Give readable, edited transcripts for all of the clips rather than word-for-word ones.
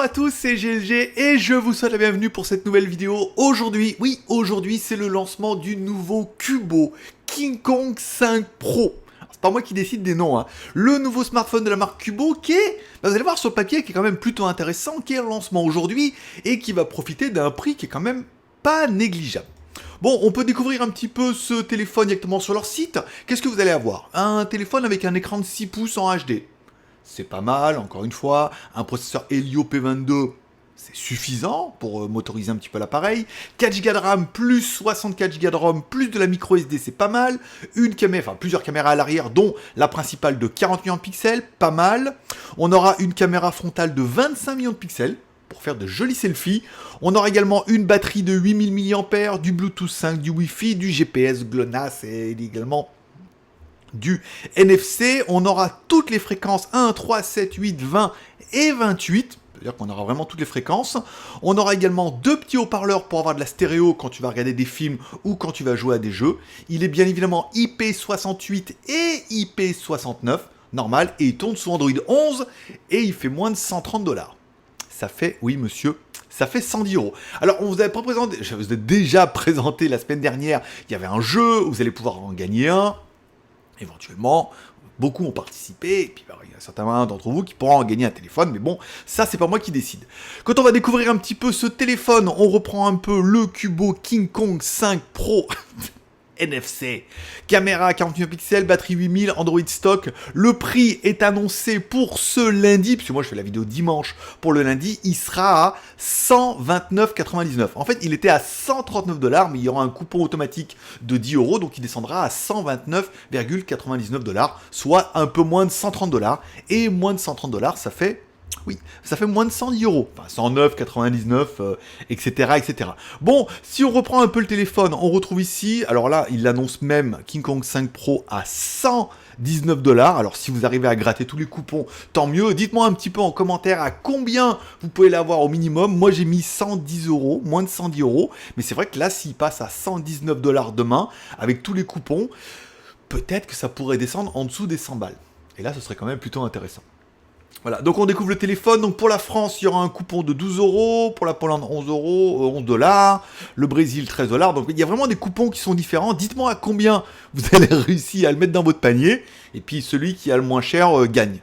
à tous, c'est GLG et je vous souhaite la bienvenue pour cette nouvelle vidéo. Aujourd'hui, aujourd'hui c'est le lancement du nouveau Cubo King Kong 5 Pro. C'est pas moi qui décide des noms, hein. Le nouveau smartphone de la marque Cubo qui est, vous allez voir sur le papier, qui est quand même plutôt intéressant, qui est en lancement aujourd'hui et qui va profiter d'un prix qui est quand même pas négligeable. Bon, on peut découvrir un petit peu ce téléphone directement sur leur site. Qu'est-ce que vous allez avoir? Un téléphone avec un écran de 6 pouces en HD. C'est pas mal, encore une fois. Un processeur Helio P22, c'est suffisant pour motoriser un petit peu l'appareil. 4 Go de RAM plus 64 Go de ROM plus de la micro SD, c'est pas mal. Une caméra, enfin plusieurs caméras à l'arrière, dont la principale de 40 millions de pixels, pas mal. On aura une caméra frontale de 25 millions de pixels pour faire de jolis selfies. On aura également une batterie de 8000 mAh, du Bluetooth 5, du Wi-Fi, du GPS GLONASS et également du NFC. On aura toutes les fréquences 1, 3, 7, 8, 20 et 28. C'est-à-dire qu'on aura vraiment toutes les fréquences. On aura également deux petits haut-parleurs pour avoir de la stéréo quand tu vas regarder des films ou quand tu vas jouer à des jeux. Il est bien évidemment IP68 et IP69, normal, et il tourne sous Android 11 et il fait moins de 130 $. Ça fait, oui monsieur, ça fait 110 €. Alors, on vous avait pas présenté, je vous ai déjà présenté la semaine dernière, il y avait un jeu, vous allez pouvoir en gagner un. Éventuellement, beaucoup ont participé, et puis il y a certains d'entre vous qui pourront en gagner un téléphone, mais bon, ça c'est pas moi qui décide. Quand on va découvrir un petit peu ce téléphone, on reprend un peu le Cubo King Kong 5 Pro NFC, caméra 48 pixels, batterie 8000, Android stock. Le prix est annoncé pour ce lundi, puisque moi je fais la vidéo dimanche pour le lundi, il sera à 129,99 €. En fait, il était à 139 $, mais il y aura un coupon automatique de 10 €, donc il descendra à 129,99 $, soit un peu moins de 130 $. Et moins de 130 $, ça fait... oui, ça fait moins de 110 €, enfin 109,99, etc., etc. Bon, si on reprend un peu le téléphone, on retrouve ici, alors là, il annonce même King Kong 5 Pro à 119 $. Alors si vous arrivez à gratter tous les coupons, tant mieux. Dites-moi un petit peu en commentaire à combien vous pouvez l'avoir au minimum. Moi, j'ai mis 110 €, moins de 110 €. Mais c'est vrai que là, s'il passe à 119 $ demain, avec tous les coupons, peut-être que ça pourrait descendre en dessous des 100 balles. Et là, ce serait quand même plutôt intéressant. Voilà, donc on découvre le téléphone. Donc pour la France, il y aura un coupon de 12 €, pour la Pologne 11 €, 11 $, le Brésil 13 $. Donc il y a vraiment des coupons qui sont différents. Dites-moi à combien vous allez réussir à le mettre dans votre panier. Et puis celui qui a le moins cher gagne.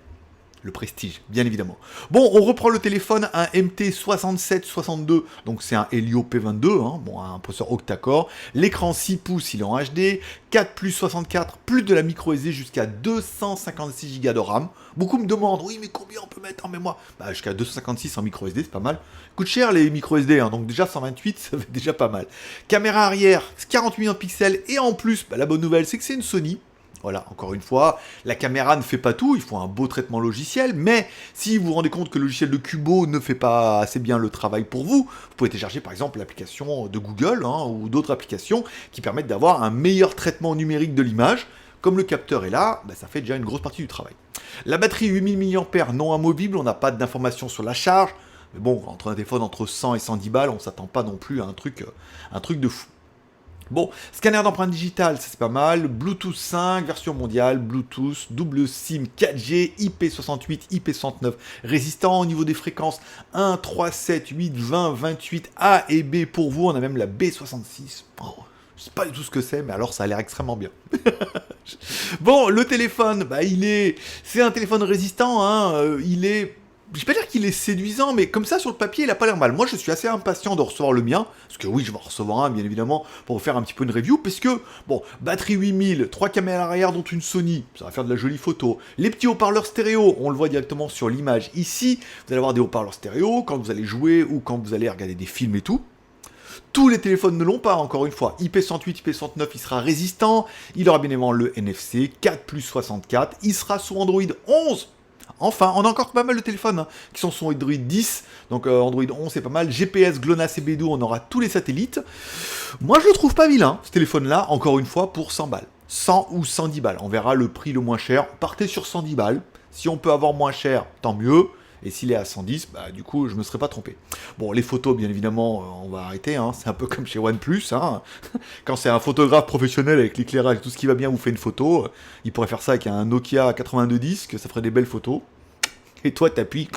Le prestige, bien évidemment. Bon, on reprend le téléphone, un MT6762, donc c'est un Helio P22, hein, bon, un processeur octa-core. L'écran 6 pouces, il est en HD, 4 plus 64, plus de la micro SD jusqu'à 256 Go de RAM. Beaucoup me demandent, oui, mais combien on peut mettre en mémoire? Bah, jusqu'à 256 en micro SD, c'est pas mal. Coûte cher les micro SD, hein, donc déjà 128, ça fait déjà pas mal. Caméra arrière, 40 millions de pixels, et en plus, bah, la bonne nouvelle, c'est que c'est une Sony. Voilà, encore une fois, la caméra ne fait pas tout, il faut un beau traitement logiciel, mais si vous vous rendez compte que le logiciel de Cubo ne fait pas assez bien le travail pour vous, vous pouvez télécharger par exemple l'application de Google ou d'autres applications qui permettent d'avoir un meilleur traitement numérique de l'image. Comme le capteur est là, bah, ça fait déjà une grosse partie du travail. La batterie 8000 mAh non amovible, on n'a pas d'informations sur la charge, mais bon, entre un téléphone entre 100 et 110 balles, on ne s'attend pas non plus à un truc de fou. Bon, scanner d'empreinte digitale, ça c'est pas mal. Bluetooth 5, version mondiale, Bluetooth, double SIM 4G, IP68, IP69, résistant au niveau des fréquences 1, 3, 7, 8, 20, 28, A et B pour vous. On a même la B66. Oh, je sais pas du tout ce que c'est, mais alors ça a l'air extrêmement bien. Bon, le téléphone, bah c'est un téléphone résistant, hein, je vais pas dire qu'il est séduisant, mais comme ça, sur le papier, il a pas l'air mal. Moi, je suis assez impatient de recevoir le mien, parce que oui, je vais en recevoir un, bien évidemment, pour vous faire un petit peu une review, puisque, bon, batterie 8000, 3 caméras arrière, dont une Sony, ça va faire de la jolie photo. Les petits haut-parleurs stéréo, on le voit directement sur l'image ici, vous allez avoir des haut-parleurs stéréo quand vous allez jouer ou quand vous allez regarder des films et tout. Tous les téléphones ne l'ont pas, encore une fois. IP108, IP109, il sera résistant, il aura bien évidemment le NFC, 4 plus 64, il sera sous Android 11. Enfin, on a encore pas mal de téléphones qui sont sur Android 10, donc Android 11 c'est pas mal, GPS, GLONASS et Beidou, on aura tous les satellites. Moi je le trouve pas vilain, ce téléphone-là, encore une fois, pour 100 balles. 100 ou 110 balles, on verra le prix le moins cher, partez sur 110 balles, si on peut avoir moins cher, tant mieux, et s'il est à 110, bah du coup je me serais pas trompé. Bon, les photos bien évidemment, on va arrêter, hein. C'est un peu comme chez OnePlus, hein. Quand c'est un photographe professionnel avec l'éclairage et tout ce qui va bien vous fait une photo, il pourrait faire ça avec un Nokia 8210, que ça ferait des belles photos, et toi t'appuies,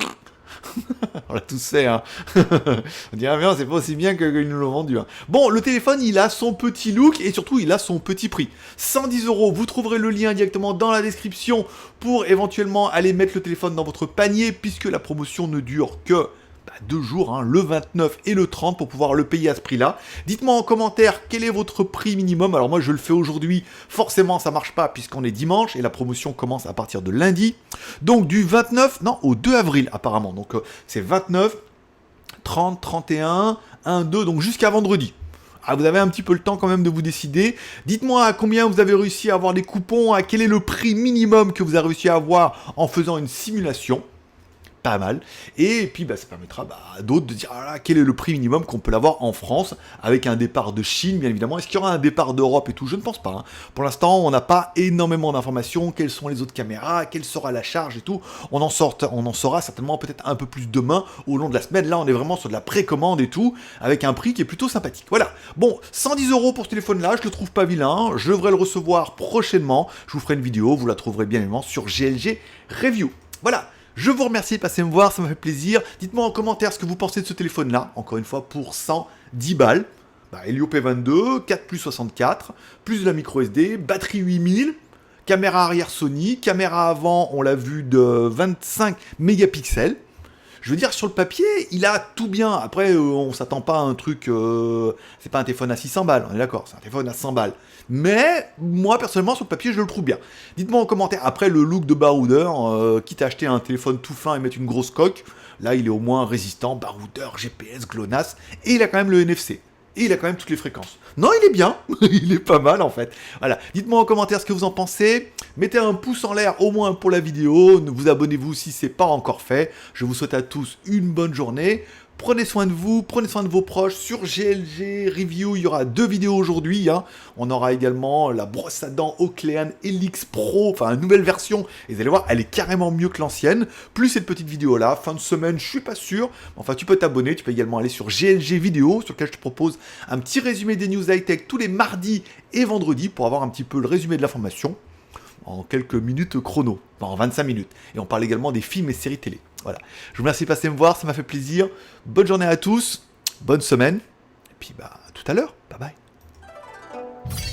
On l'a tous fait, hein. On dirait bien, c'est pas aussi bien qu'ils nous l'ont vendu. Hein. Bon, le téléphone, il a son petit look et surtout, il a son petit prix. 110 €, vous trouverez le lien directement dans la description pour éventuellement aller mettre le téléphone dans votre panier puisque la promotion ne dure que 2 jours, hein, le 29 et le 30 pour pouvoir le payer à ce prix-là. Dites-moi en commentaire quel est votre prix minimum. Alors moi je le fais aujourd'hui, forcément ça marche pas puisqu'on est dimanche et la promotion commence à partir de lundi. Donc du 29, non, au 2 avril apparemment. Donc c'est 29, 30, 31, 1, 2, donc jusqu'à vendredi. Ah, vous avez un petit peu le temps quand même de vous décider. Dites-moi à combien vous avez réussi à avoir des coupons, à quel est le prix minimum que vous avez réussi à avoir en faisant une simulation. Pas mal. Et puis ça permettra à d'autres de dire quel est le prix minimum qu'on peut l'avoir en France avec un départ de Chine, bien évidemment. Est-ce qu'il y aura un départ d'Europe et tout? Je ne pense pas. Hein. Pour l'instant, on n'a pas énormément d'informations. Quelles sont les autres caméras? Quelle sera la charge et tout? On en saura certainement peut-être un peu plus demain au long de la semaine. Là, on est vraiment sur de la précommande et tout, avec un prix qui est plutôt sympathique. Voilà. Bon, 110 € pour ce téléphone-là, je le trouve pas vilain. Je devrais le recevoir prochainement. Je vous ferai une vidéo, vous la trouverez bien évidemment sur GLG Review. Voilà. Je vous remercie de passer me voir, ça m'a fait plaisir. Dites-moi en commentaire ce que vous pensez de ce téléphone-là. Encore une fois, pour 110 balles. Helio P22, 4+64, plus de la micro SD, batterie 8000, caméra arrière Sony, caméra avant, on l'a vu, de 25 mégapixels. Je veux dire, sur le papier, il a tout bien. Après, on s'attend pas à un truc... c'est pas un téléphone à 600 balles, on est d'accord, c'est un téléphone à 100 balles. Mais, moi, personnellement, sur le papier, je le trouve bien. Dites-moi en commentaire, après, le look de baroudeur, quitte à acheter un téléphone tout fin et mettre une grosse coque, là, il est au moins résistant, baroudeur, GPS, GLONASS, et il a quand même le NFC. Et il a quand même toutes les fréquences. Non, il est bien. Il est pas mal, en fait. Voilà. Dites-moi en commentaire ce que vous en pensez. Mettez un pouce en l'air, au moins pour la vidéo. Vous abonnez-vous si c'est pas encore fait. Je vous souhaite à tous une bonne journée. Prenez soin de vous, prenez soin de vos proches. Sur GLG Review, il y aura 2 vidéos aujourd'hui. Hein. On aura également la brosse à dents Oaklean Helix Pro, enfin une nouvelle version. Et vous allez voir, elle est carrément mieux que l'ancienne. Plus cette petite vidéo-là, fin de semaine, je suis pas sûr. Enfin, tu peux t'abonner. Tu peux également aller sur GLG Vidéo, sur lequel je te propose un petit résumé des news high-tech tous les mardis et vendredis pour avoir un petit peu le résumé de l'information en quelques minutes chrono, enfin en 25 minutes. Et on parle également des films et séries télé. Voilà. Je vous remercie de passer me voir, ça m'a fait plaisir. Bonne journée à tous, bonne semaine, et puis à tout à l'heure. Bye bye.